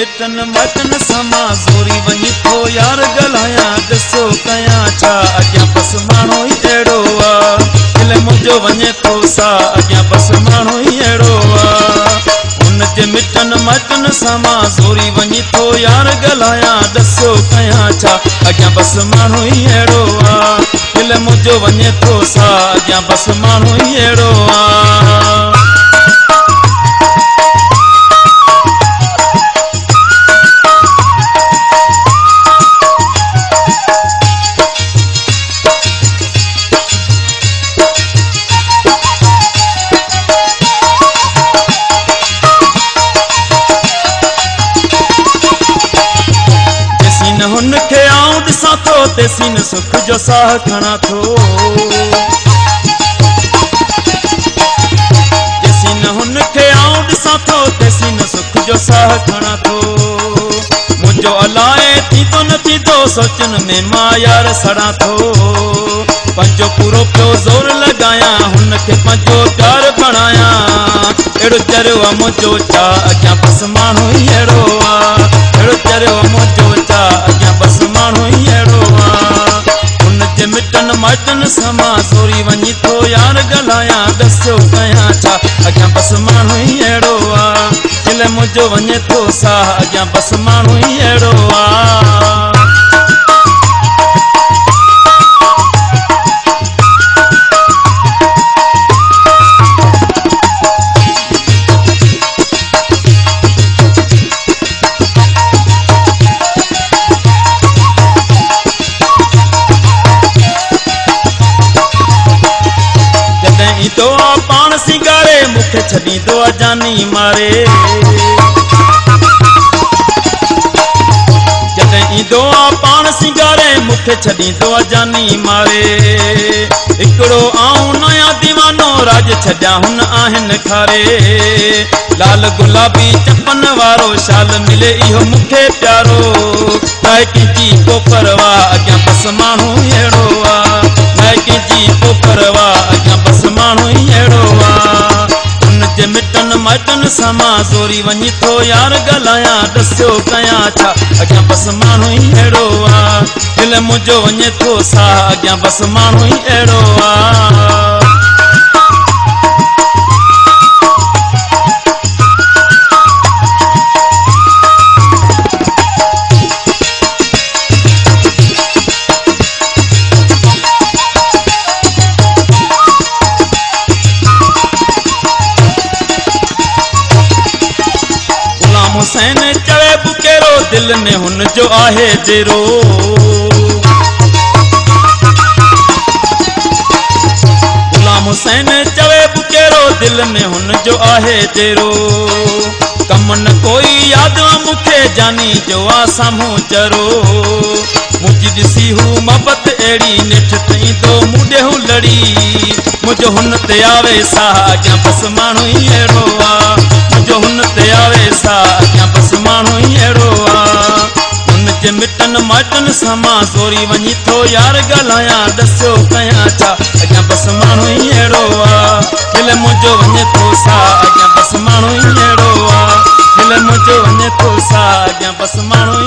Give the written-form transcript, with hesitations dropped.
mitten माइटन समा ज़ोरी वञी थो यार ॻाल्हायां ॾिसो कयां छा अॻियां बस माण्हू ई अहिड़ो दिल मुंहिंजो वञे थो सा अॻियां बस माण्हू ई अहिड़ो उनजे मिटन माइटन समा ज़ोरी वञी थो यार ॻाल्हायां ॾिसो कयां छा अॻियां बस माण्हू ई अहिड़ो दिल मुंहिंजो वञे थो सा अॻियां बस माण्हू ई अहिड़ो हुनखे आऊं ॾिसां थो तेसीं न सुख जो साह खणा थो जेसीं न हुनखे आऊं ॾिसां थो तेसीं न सुख जो साह खणा थो मुंहिंजो अलाए थींदो न थींदो सोचनि में मां यार सड़ा थो पंहिंजो पूरो पियो ज़ोर लॻायां हुनखे पंहिंजो प्यार बणायां अहिड़ो चरियो आहे मुंहिंजो छा अॻियां बस माण्हू ई अहिड़ो अहिड़ो चरियो आहे मुंहिंजो छा अॻियां बस माण्हू ई अहिड़ो हुनजे मिटन माइटन समा ज़ोरी वञी थो यार ॻाल्हायां ॾिसो कयां छा अॻियां बस माण्हू ई अहिड़ो दिल मुंहिंजो वञे थो साह अॻियां बस माण्हू ई अहिड़ो पाण सिंगारे मूंखे छॾींदो आहे जानी मारे जॾहिं ईंदो आहे पाण सिंगारे मूंखे छॾींदो आहे जानी मारे हिकिड़ो आऊं नया दीवानो राज छॾिया हुन आहिनि खारे लाल गुलाबी चपन वारो शाल मिले इहो मूंखे प्यारो नाए कंहिंजी को परवाह अॻियां बस माण्हू अहिड़ो नाए कंहिंजी को परवाह अॻियां बस माण्हू ई अहिड़ो हुनजे मिटन माइटन समा ज़ोरी वञी थो यार ॻाल्हायां ॾिसो कयां छा अॻियां बस माण्हू ई अहिड़ो दिल मुंहिंजो वञे थो साह अॻियां बस माण्हू ई अहिड़ो हुसैन चवे बुकेरो दिल में हुनजो आहे डेरो गुलाम हुसैन चवे बुकेरो दिल में हुनजो आहे डेरो कम न कोई याद मूंखे जानी जो आ साम्हूं चरो मुंहिंजी ॾिसी हू मोहबत अहिड़ी निठ तई तो मूं ॾेहूं लड़ी मुंहिंजो हुन ते आवे साह अॻियां बस माण्हू ई अहिड़ो मुंहिंजो हुन ते आवे साह अॻियां बस माण्हू ई अहिड़ो हुनजे मिटन माइटन समा ज़ोरी वञी थो यार ॻाल्हायां ॾिसो कयां छा अॻियां बस माण्हू ई अहिड़ो दिल मुंहिंजो वञे थो साह अॻियां बस माण्हू ई अहिड़ो दिल मुंहिंजो वञे थो साह अॻियां बस माण्हू